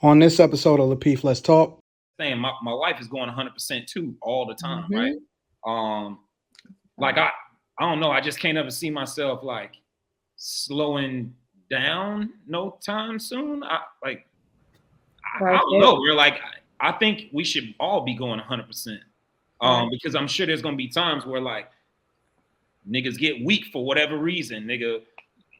On this episode of Lapeef, Let's Talk. Saying my wife is going 100% too all the time, right? Like I don't know. I just can't ever see myself like slowing down no time soon. I don't know. We're like, I think we should all be going 100%. Because I'm sure there's gonna be times where like niggas get weak for whatever reason, nigga.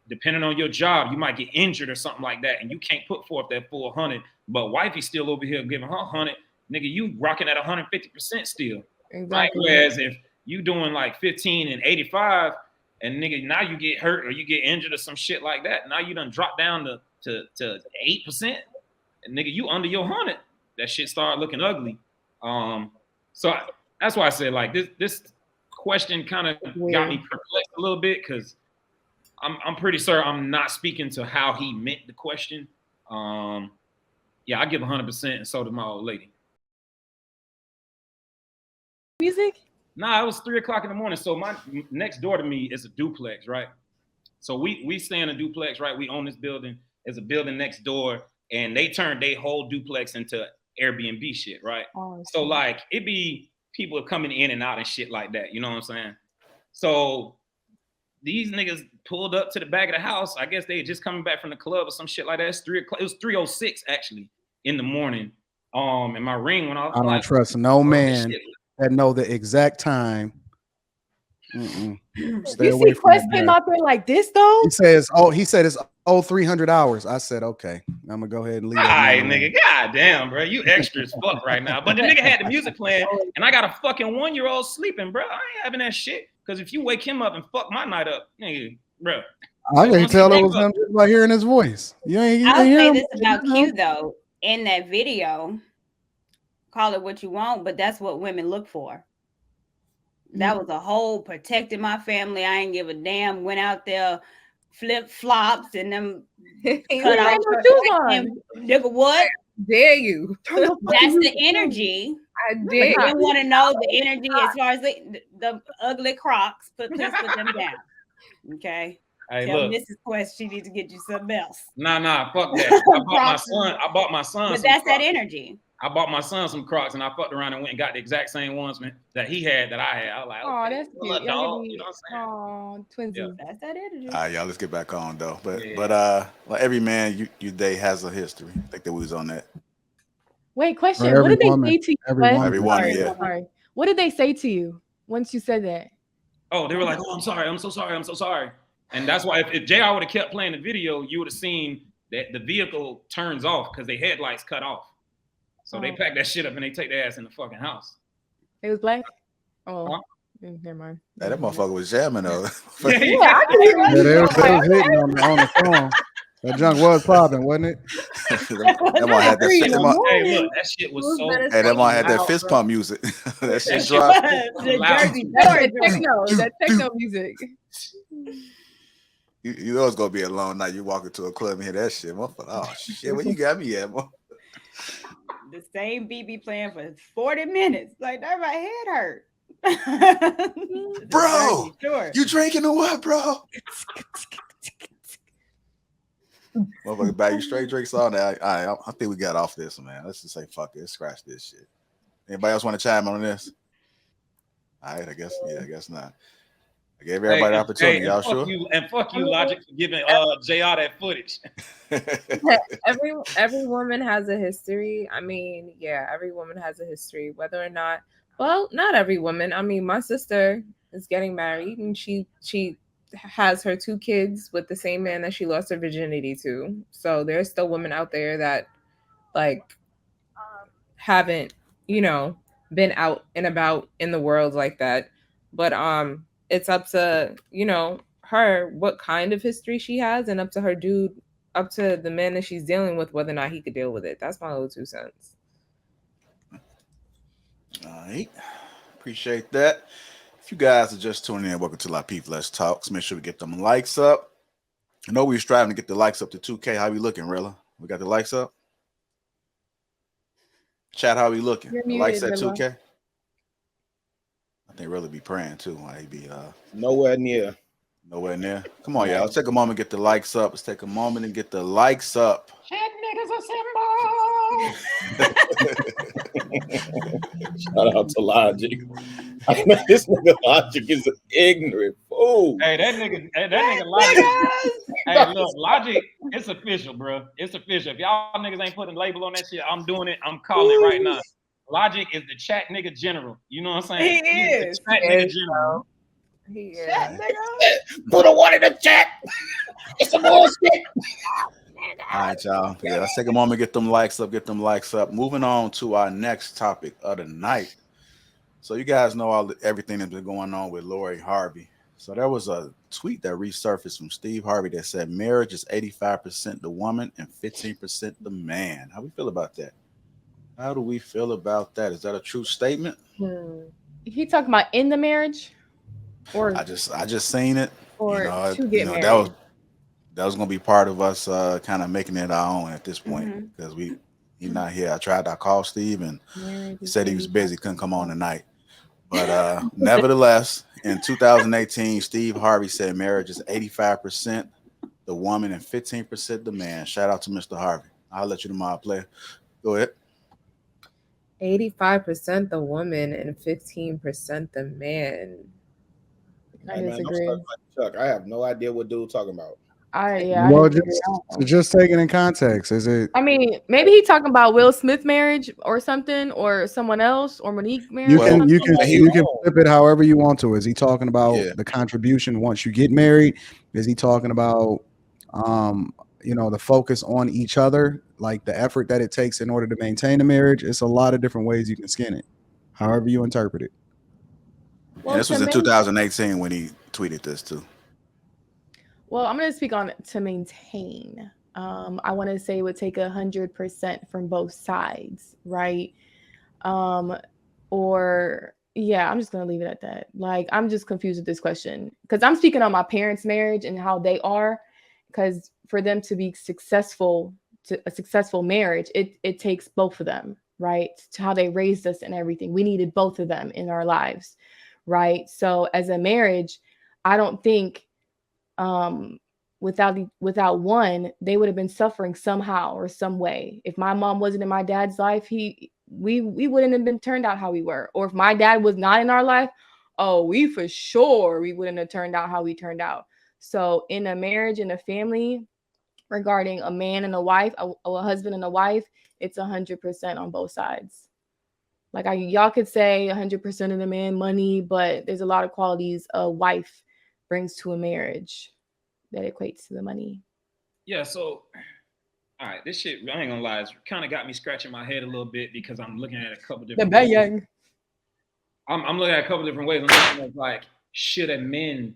Depending on your job, you might get injured or something like that, and you can't put forth that full 100. But wifey's still over here giving her 100. Nigga, you rocking at 150% still. Exactly. Right? Whereas if you doing like 15 and 85, and nigga, now you get hurt or you get injured or some shit like that. Now you done drop down to 8%. And nigga, you under your 100. That shit started looking ugly. So that's why I said like this question kind of got me perplexed a little bit because I'm pretty sure I'm not speaking to how he meant the question. Yeah, I give 100%, and so did my old lady. Music? Nah, it was 3 o'clock in the morning. So my next door to me is a duplex, right? So we stay in a duplex, right? We own this building. There's a building next door, and they turned their whole duplex into Airbnb shit, right? Oh, so like it be people coming in and out and shit like that. You know what I'm saying? So these niggas pulled up to the back of the house. I guess they just coming back from the club or some shit like that. It's 3 o'clock. It was 3:06 actually in the morning. And my ring went off. I don't trust no man that know the exact time. Stay away from Quest came out there like this though. He said it's 300 hours. I said okay. I'm gonna go ahead and leave. All right, nigga. God damn, bro. You extra as fuck right now. But the nigga had the music playing, and I got a fucking 1-year-old sleeping, bro. I ain't having that shit. Because if you wake him up and fuck my night up, nigga, bro. I can tell it was him just by hearing his voice. I'll say this about Q though. In that video, call it what you want, but that's what women look for. That was a whole protecting my family. I ain't give a damn. Went out there, flip flops and them cut off nigga. What? Dare you? That's the energy. I dare. You want to know the energy as far as the ugly Crocs. Please put them down. Okay. Hey, tell look. Mrs. Quest she needs to get you something else. Nah, fuck that. I bought my son. But that's that energy. I bought my son some Crocs and I fucked around and went and got the exact same ones that he had that I had. I was like, oh, that's cute. Dog, you know what I'm saying? Twinsies. Yeah. That's that energy. All right, y'all, let's get back on though. But like every man you day has a history. I think that we was on that. Wait, question. What did they say to you? Every woman, yeah. Sorry. What did they say to you once you said that? Oh, they were like, "Oh, I'm sorry. I'm so sorry. I'm so sorry." And that's why if JR would have kept playing the video, you would have seen that the vehicle turns off because their headlights cut off. So they pack that shit up and they take their ass in the fucking house. It was black? Oh, never mind. That motherfucker was jamming though. They was hitting on the phone. That junk was popping, wasn't it? That one had that shit. Hey, look, that shit was so. Hey, that one had that fist pump music. That shit dropped. That techno music. You know it's gonna be a long night. You walk into a club and hear that shit, motherfucker. Oh shit, where you got me at, motherfucker? The same BB playing for 40 minutes. Like that, my head hurt. Bro, you drinking or what, bro? Motherfucker, buy you straight drinks all day. I think we got off this, man. Let's just say fuck it. Let's scratch this shit. Anybody else want to chime on this? All right, I guess not. I gave everybody the opportunity. Y'all sure? Fuck you, Logic, for giving JR that footage. Every woman has a history. I mean, yeah, every woman has a history, whether or not. Well, not every woman. I mean, my sister is getting married, and she has her 2 kids with the same man that she lost her virginity to. So there's still women out there that like haven't, been out and about in the world like that. But it's up to, her what kind of history she has, and up to her dude, up to the man that she's dealing with, whether or not he could deal with it. That's my little 2 cents. All right. Appreciate that. If you guys are just tuning in, welcome to Lapeef Let's Talk. So make sure we get them likes up. I know we're striving to get the likes up to 2K. How we looking, Rilla? We got the likes up? Chat, how we looking? The likes at 2K? I think Rilla be praying too. Why he be nowhere near. Nowhere near. Come on, y'all. Let's take a moment and get the likes up. Let's take a moment and get the likes up. Chat niggas assemble. Shout out to Logic. This nigga Logic is an ignorant fool. Hey, that nigga Logic. Hey, look, Logic, it's official, bro. It's official. If y'all niggas ain't putting a label on that shit, I'm doing it. I'm calling it right now. Logic is the chat nigga general. You know what I'm saying? He is. The chat nigga general. He is. Chat nigga. Put a one in the chat. It's some bullshit. All right, y'all. Yeah, let's take a moment, get them likes up. Moving on to our next topic of the night. So you guys know everything that's been going on with Lori Harvey. So there was a tweet that resurfaced from Steve Harvey that said marriage is 85% the woman and 15% the man. How we feel about that? How do we feel about that? Is that a true statement? He talking about in the marriage, or I just seen it. Or to get married. That was gonna be part of us kind of making it our own at this point because he's not here. I called Steve and he said he was busy, couldn't come on tonight. But nevertheless, in 2018, Steve Harvey said marriage is 85% the woman and 15% the man. Shout out to Mr. Harvey. I'll let you tomorrow, player. Go ahead. 85% the woman and 15% the man. I disagree. Chuck, I have no idea what dude talking about. Just take it in context. Is it? I mean, maybe he talking about Will Smith marriage or something, or someone else, or Monique marriage. You can flip it however you want to. Is he talking about the contribution once you get married? Is he talking about the focus on each other, like the effort that it takes in order to maintain a marriage? It's a lot of different ways you can skin it, however you interpret it. Well, this was in 2018 when he tweeted this too. Well, I'm going to speak on to maintain. I want to say it would take 100% from both sides, right? I'm just going to leave it at that. Like, I'm just confused with this question because I'm speaking on my parents' marriage and how they are. Because for them to be successful, to a successful marriage, it takes both of them, right? To how they raised us and everything. We needed both of them in our lives, right? So as a marriage, I don't think without one, they would have been suffering somehow or some way. If my mom wasn't in my dad's life, we wouldn't have been turned out how we were. Or if my dad was not in our life, we wouldn't have turned out how we turned out. So in a marriage and a family, regarding a man and a wife, a husband and a wife, it's 100% on both sides. Like y'all could say 100% of the man money, but there's a lot of qualities a wife brings to a marriage that equates to the money. Yeah, so all right, this shit, I ain't gonna lie, it's kind of got me scratching my head a little bit because I'm looking at a couple different ways. I'm looking at a couple different ways. I'm looking at like, should a man,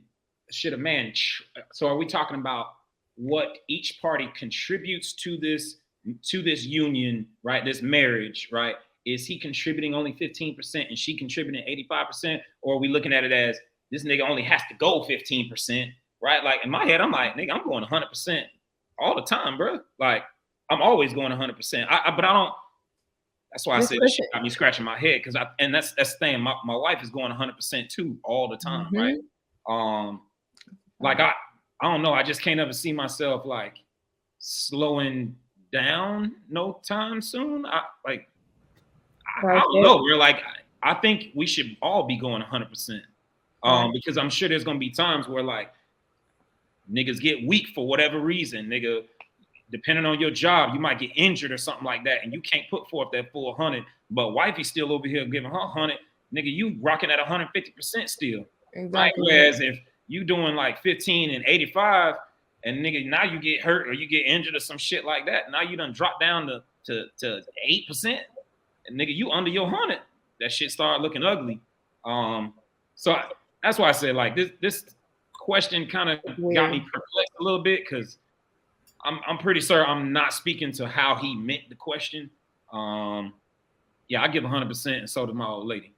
so are we talking about what each party contributes to this union, right? This marriage, right? Is he contributing only 15% and she contributing 85%? Or are we looking at it as this nigga only has to go 15%, right? Like in my head, I'm like, nigga, I'm going 100% all the time, bro. Like I'm always going 100%. But I don't. That's why I said this shit got me scratching my head because that's the thing. My wife is going 100% too all the time, right? Like I don't know. I just can't ever see myself like slowing down no time soon. I don't know. We're like, I think we should all be going 100%. Because I'm sure there's gonna be times where like niggas get weak for whatever reason, nigga. Depending on your job, you might get injured or something like that, and you can't put forth that full 100. But wifey's still over here giving her 100, nigga. You rocking at 150% still, exactly. Right? Whereas if you doing like 15 and 85, and nigga now you get hurt or you get injured or some shit like that, now you done drop down to 8%, and nigga you under your 100. That shit start looking ugly. So that's why I said like this question kind of got me perplexed a little bit because I'm pretty sure I'm not speaking to how he meant the question. Yeah, I give 100%, and so does my old lady.